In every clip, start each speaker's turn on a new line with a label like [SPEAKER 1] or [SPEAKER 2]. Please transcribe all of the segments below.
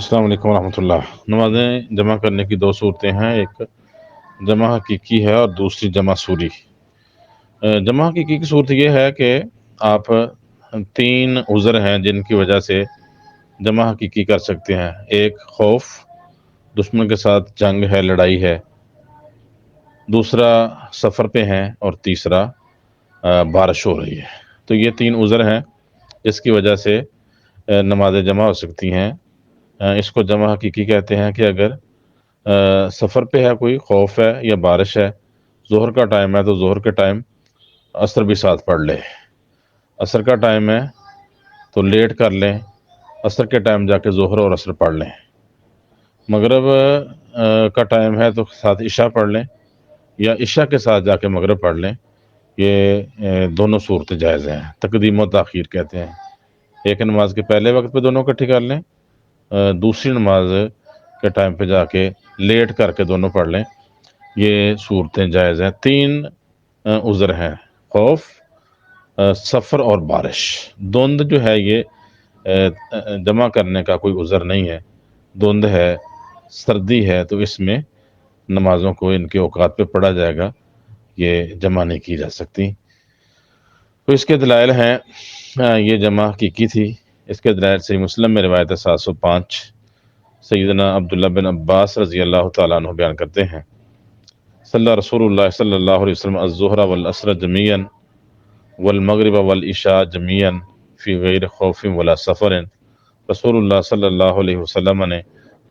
[SPEAKER 1] السلام علیکم ورحمۃ اللہ۔ نمازیں جمع کرنے کی دو صورتیں ہیں، ایک جمع حقیقی ہے اور دوسری جمع سوری۔ جمع حقیقی کی صورت یہ ہے کہ آپ تین عذر ہیں جن کی وجہ سے جمع حقیقی کر سکتے ہیں۔ ایک خوف، دشمن کے ساتھ جنگ ہے، لڑائی ہے، دوسرا سفر پہ ہیں، اور تیسرا بارش ہو رہی ہے۔ تو یہ تین عذر ہیں جس کی وجہ سے نمازیں جمع ہو سکتی ہیں۔ اس کو جمع حقیقی کہتے ہیں کہ اگر سفر پہ ہے، کوئی خوف ہے یا بارش ہے، ظہر کا ٹائم ہے تو ظہر کے ٹائم عصر بھی ساتھ پڑھ لے، عصر کا ٹائم ہے تو لیٹ کر لیں، عصر کے ٹائم جا کے ظہر اور عصر پڑھ لیں، مغرب کا ٹائم ہے تو ساتھ عشاء پڑھ لیں، یا عشاء کے ساتھ جا کے مغرب پڑھ لیں۔ یہ دونوں صورتیں جائز ہیں، تقدیم و تاخیر کہتے ہیں۔ ایک نماز کے پہلے وقت پہ دونوں اکٹھی کر لیں، دوسری نماز کے ٹائم پہ جا کے لیٹ کر کے دونوں پڑھ لیں، یہ صورتیں جائز ہیں۔ تین عذر ہیں، خوف، سفر اور بارش۔ دھند جو ہے یہ جمع کرنے کا کوئی عذر نہیں ہے، دھند ہے، سردی ہے، تو اس میں نمازوں کو ان کے اوقات پہ پڑھا جائے گا، یہ جمع نہیں کی جا سکتی۔ تو اس کے دلائل ہیں، یہ جمع حقیقی تھی، اس کے دلائل صحیح مسلم میں روایت 705 سیدنا عبداللہ بن عباس رضی اللہ تعالیٰ عنہ بیان کرتے ہیں، صلی رسول اللہ صلی اللہ علیہ وسلم الظہر والعصر جمیعا والمغرب والعشاء جمیعا فی غیر خوف ولا سفر۔ رسول اللہ صلی اللہ علیہ وسلم نے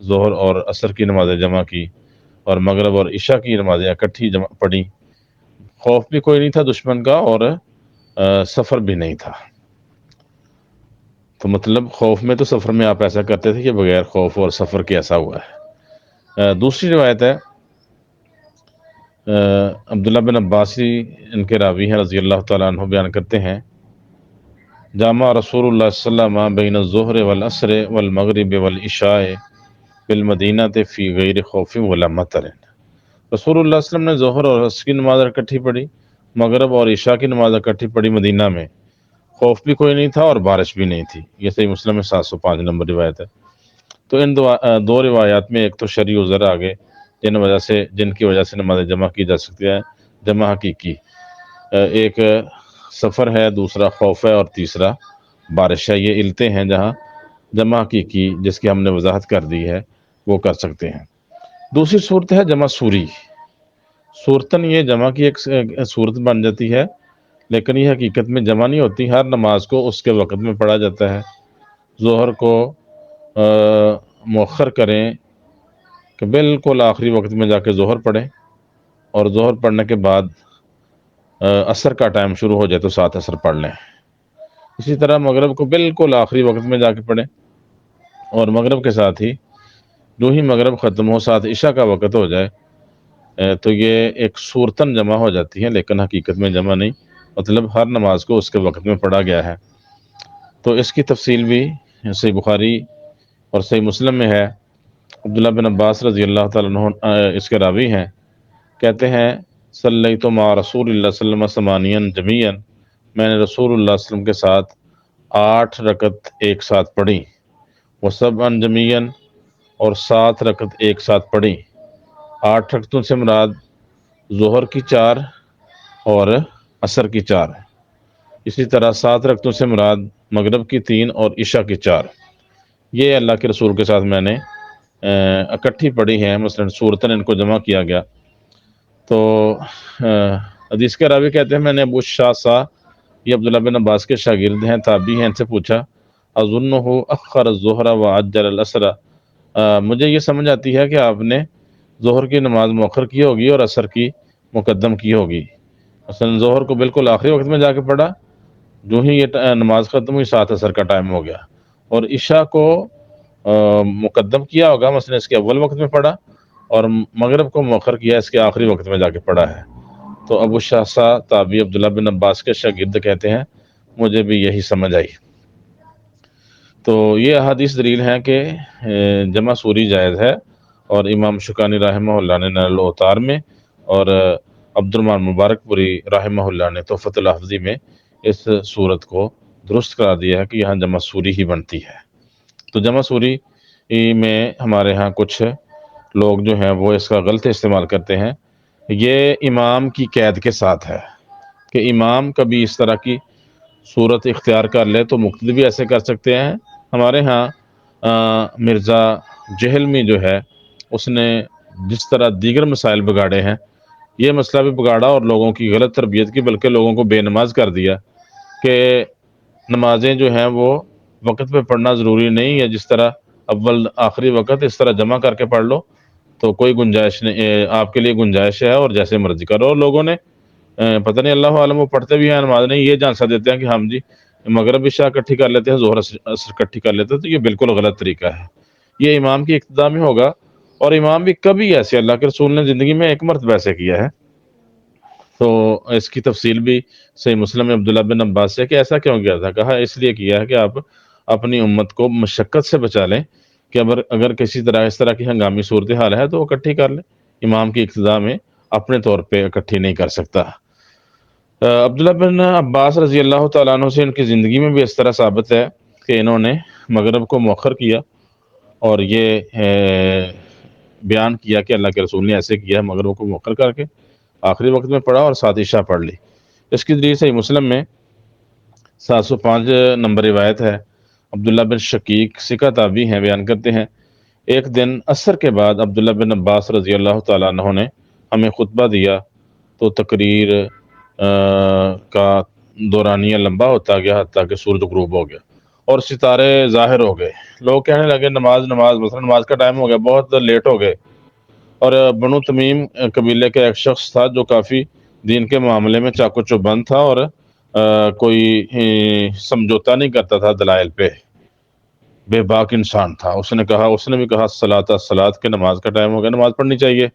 [SPEAKER 1] ظہر اور عصر کی نمازیں جمع کی اور مغرب اور عشاء کی نمازیں اکٹھی پڑھی، خوف بھی کوئی نہیں تھا دشمن کا اور سفر بھی نہیں تھا۔ تو مطلب خوف میں تو سفر میں آپ ایسا کرتے تھے کہ بغیر خوف اور سفر کے ایسا ہوا ہے۔ دوسری روایت ہے، عبداللہ بن عباسی ان کے راوی ہیں رضی اللہ تعالیٰ عنہ بیان کرتے ہیں، جامع رسول اللہ صلی اللہ علیہ وسلم بین الظہر والعصر والمغرب والعشاء بالمدینہ فی غیر خوف ولا مطر۔ رسول اللہ صلی اللہ علیہ وسلم نے ظہر اور عصر کی نماز اکٹھی پڑھی، مغرب اور عشاء کی نماز اکٹھی پڑھی مدینہ میں، خوف بھی کوئی نہیں تھا اور بارش بھی نہیں تھی۔ یہ صحیح مسلم میں 705 نمبر روایت ہے۔ تو ان دو روایات میں ایک تو شرعی عذر آگے جن کی وجہ سے نماز جمع کی جا سکتی ہے، جمع حقیقی، ایک سفر ہے، دوسرا خوف ہے اور تیسرا بارش ہے۔ یہ علتیں ہیں جہاں جمع حقیقی جس کی ہم نے وضاحت کر دی ہے وہ کر سکتے ہیں۔ دوسری صورت ہے جمع سوری۔ صورتاً یہ جمع کی ایک صورت بن جاتی ہے، لیکن یہ حقیقت میں جمع نہیں ہوتی۔ ہر نماز کو اس کے وقت میں پڑھا جاتا ہے۔ ظہر کو مؤخر کریں کہ بالکل آخری وقت میں جا کے ظہر پڑھیں، اور ظہر پڑھنے کے بعد عصر کا ٹائم شروع ہو جائے تو ساتھ عصر پڑھ لیں۔ اسی طرح مغرب کو بالکل آخری وقت میں جا کے پڑھیں، اور مغرب کے ساتھ ہی جو ہی مغرب ختم ہو ساتھ عشاء کا وقت ہو جائے، تو یہ ایک صورتاً جمع ہو جاتی ہے لیکن حقیقت میں جمع نہیں، مطلب ہر نماز کو اس کے وقت میں پڑھا گیا ہے۔ تو اس کی تفصیل بھی صحیح بخاری اور صحیح مسلم میں ہے۔ عبداللہ بن عباس رضی اللہ تعالیٰ عنہ اس کے راوی ہیں، کہتے ہیں، صلیت مع رسول اللہ صلی اللہ علیہ وسلم ثمانین جمیعا، میں نے رسول اللہ صلی اللہ علیہ وسلم کے ساتھ 8 رکعت ایک ساتھ پڑھی، وسبعا جمیعا، اور 7 رکعت ایک ساتھ پڑھی۔ 8 رکعتوں سے مراد ظہر کی 4 اور عصر کی 4، اسی طرح 7 رکعتوں سے مراد مغرب کی 3 اور عشاء کی 4۔ یہ اللہ کے رسول کے ساتھ میں نے اکٹھی پڑھی ہیں، مثلا صورتاً ان کو جمع کیا گیا۔ تو حدیث کے راوی کہتے ہیں، میں نے ابو شاسا، یہ عبداللہ بن عباس کے شاگرد ہیں، تابعی ہیں، ان سے پوچھا، اظنہ اخر الظہر وعجل العصر، مجھے یہ سمجھ آتی ہے کہ آپ نے ظہر کی نماز مؤخر کی ہوگی اور عصر کی مقدم کی ہوگی۔ مثلا ظہر کو بالکل آخری وقت میں جا کے پڑھا، جو ہی یہ نماز ختم ہوئی ساتھ عصر کا ٹائم ہو گیا، اور عشاء کو مقدم کیا ہوگا، مثلا اس کے اول وقت میں پڑھا، اور مغرب کو مؤخر کیا، اس کے آخری وقت میں جا کے پڑھا ہے۔ تو ابو شاسا تابعی عبداللہ بن عباس کے شاگرد کہتے ہیں، مجھے بھی یہی سمجھ آئی۔ تو یہ احادیث دلیل ہیں کہ جمع سوری جائز ہے، اور امام شوکانی رحمہ اللہ نے نیل الاوطار میں، اور عبد الرحمن مبارک پوری رحمہ اللہ نے تحفۃ الحفظی میں اس صورت کو درست کرا دیا ہے کہ یہاں جمع سوری ہی بنتی ہے۔ تو جمع سوری میں ہمارے ہاں کچھ لوگ جو ہیں وہ اس کا غلط استعمال کرتے ہیں۔ یہ امام کی قید کے ساتھ ہے کہ امام کبھی اس طرح کی صورت اختیار کر لے تو مقتدی بھی ایسے کر سکتے ہیں۔ ہمارے ہاں مرزا جہلمی جو ہے اس نے جس طرح دیگر مسائل بگاڑے ہیں، یہ مسئلہ بھی بگاڑا اور لوگوں کی غلط تربیت کی، بلکہ لوگوں کو بے نماز کر دیا کہ نمازیں جو ہیں وہ وقت پہ پڑھنا ضروری نہیں ہے، جس طرح اول آخری وقت اس طرح جمع کر کے پڑھ لو تو کوئی گنجائش نہیں، آپ کے لیے گنجائش ہے اور جیسے مرضی کرو۔ اور لوگوں نے پتہ نہیں اللہ عالم وہ پڑھتے بھی ہیں نماز نہیں، یہ جھانسا دیتے ہیں کہ ہم جی مغرب عشاء اکٹھی کر لیتے ہیں، ظہر عصر اکٹھی کر لیتے ہیں، تو یہ بالکل غلط طریقہ ہے۔ یہ امام کی اقتداء میں ہوگا، اور امام بھی کبھی ایسے اللہ کے رسول نے زندگی میں ایک مرتبہ ایسے کیا ہے، تو اس کی تفصیل بھی صحیح مسلم میں عبداللہ بن عباس سے کہ ایسا کیوں کیا تھا، کہا اس لیے کیا ہے کہ آپ اپنی امت کو مشقت سے بچا لیں، کہ اگر کسی طرح اس طرح کی ہنگامی صورتحال ہے تو وہ اکٹھی کر لیں۔ امام کی اقتداء میں اپنے طور پہ اکٹھی نہیں کر سکتا۔ عبداللہ بن عباس رضی اللہ تعالیٰ عنہ سے ان کی زندگی میں بھی اس طرح ثابت ہے کہ انہوں نے مغرب کو مؤخر کیا اور یہ بیان کیا کہ اللہ کے رسول نے ایسے کیا، مغرب کو مؤخر کر کے آخری وقت میں پڑھا اور ساتھ عشاء پڑھ لی۔ اس کی ذریعے سے مسلم میں 705 نمبر روایت ہے۔ عبداللہ بن شقیق ثقہ تابعی ہیں، بیان کرتے ہیں ایک دن عصر کے بعد عبداللہ بن عباس رضی اللہ تعالیٰ عنہ نے ہمیں خطبہ دیا تو تقریر کا دورانیہ لمبا ہوتا گیا حتیٰ کہ سورج غروب ہو گیا اور ستارے ظاہر ہو گئے۔ لوگ کہنے لگے نماز مثلا نماز کا ٹائم ہو گیا، بہت لیٹ ہو گئے۔ اور بنو تمیم قبیلے کا ایک شخص تھا جو کافی دین کے معاملے میں چاق و چوبند تھا اور کوئی سمجھوتا نہیں کرتا تھا دلائل پہ، بے باک انسان تھا۔ اس نے بھی کہا الصلاۃ کہ نماز کا ٹائم ہو گیا، نماز پڑھنی چاہیے۔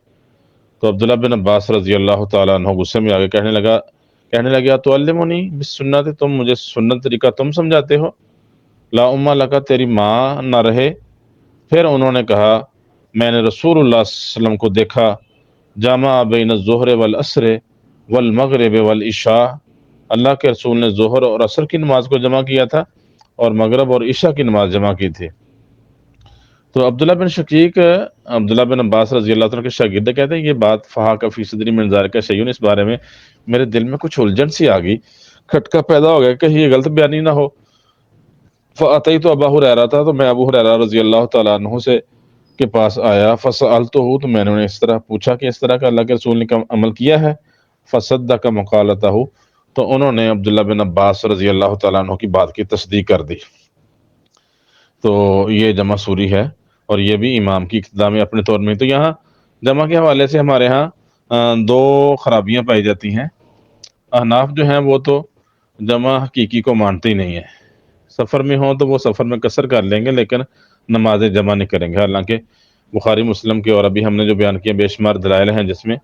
[SPEAKER 1] تو عبداللہ بن عباس رضی اللہ تعالیٰ عنہ غصے میں آگے کہنے لگا تو علمونی بالسنت، تم مجھے سنت طریقہ تم سمجھاتے ہو، لا ام لکا تیری ماں نہ رہے۔ پھر انہوں نے کہا میں نے رسول اللہ صلی اللہ علیہ وسلم کو دیکھا جامع بین الظہر والعصر والمغرب والعشاء، اللہ کے رسول نے ظہر اور عصر کی نماز کو جمع کیا تھا اور مغرب اور عشاء کی نماز جمع کی تھی۔ تو عبداللہ بن شقیق عبداللہ بن عباس رضی اللہ عنہ کے شاگرد کہتے ہیں یہ بات فحاق فی صدری من ذالک شیء، اس بارے میں میرے دل میں کچھ الجھن سی آ گئی، کھٹکا پیدا ہو گیا کہ یہ غلط بیانی نہ ہو۔ فاتیت ابا ہریرہ تھا، تو میں ابو ہریرہ رضی اللہ تعالیٰ عنہ سے کے پاس آیا، فسألتہ، تو میں نے انہیں اس طرح پوچھا کہ اس طرح کا اللہ کے رسول نے عمل کیا ہے، فصدق مقالتہ، تو انہوں نے عبداللہ بن عباس رضی اللہ تعالیٰ عنہ کی بات کی تصدیق کر دی۔ تو یہ جمع سوری ہے اور یہ بھی امام کی اقتداء میں اپنے طور میں۔ تو یہاں جمع کے حوالے سے ہمارے ہاں دو خرابیاں پائی جاتی ہیں۔ احناف جو ہیں وہ تو جمع حقیقی کو مانتے ہی نہیں ہیں، سفر میں ہوں تو وہ سفر میں قصر کر لیں گے لیکن نمازیں جمع نہیں کریں گے، حالانکہ بخاری مسلم کے اور ابھی ہم نے جو بیان کیا بے شمار دلائل ہیں جس میں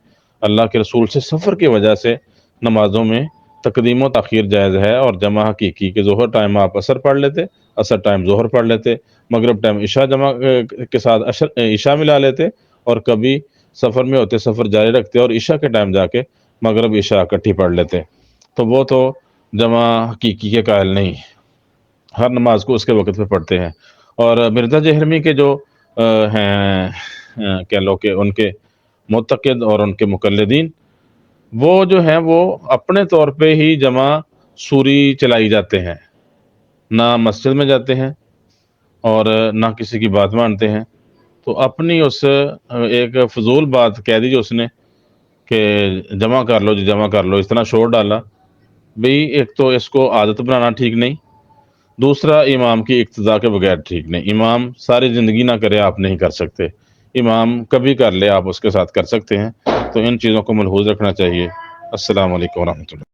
[SPEAKER 1] اللہ کے رسول سے سفر کی وجہ سے نمازوں میں تقدیم و تاخیر جائز ہے، اور جمع حقیقی کہ ظہر ٹائم آپ عصر پڑھ لیتے، عصر ٹائم ظہر پڑھ لیتے، مغرب ٹائم عشاء جمع کے ساتھ عشاء ملا لیتے، اور کبھی سفر میں ہوتے سفر جاری رکھتے اور عشاء کے ٹائم جا کے مغرب عشاء اکٹھی پڑھ لیتے، تو وہ تو جمع حقیقی کے قائل نہیں، ہر نماز کو اس کے وقت پہ پڑھتے ہیں۔ اور مرزا جہرمی کے جو ہیں کہہ لو کہ ان کے معتقد اور ان کے مقلدین، وہ جو ہیں وہ اپنے طور پہ ہی جمع سوری چلائی جاتے ہیں، نہ مسجد میں جاتے ہیں اور نہ کسی کی بات مانتے ہیں، تو اپنی اس ایک فضول بات کہہ دی جو اس نے کہ جمع کر لو جی جمع کر لو، اتنا شور ڈالا بھئی، ایک تو اس کو عادت بنانا ٹھیک نہیں، دوسرا امام کی اقتداء کے بغیر ٹھیک نہیں۔ امام ساری زندگی نہ کرے آپ نہیں کر سکتے، امام کبھی کر لے آپ اس کے ساتھ کر سکتے ہیں، تو ان چیزوں کو ملحوظ رکھنا چاہیے۔ السلام علیکم ورحمۃ اللہ۔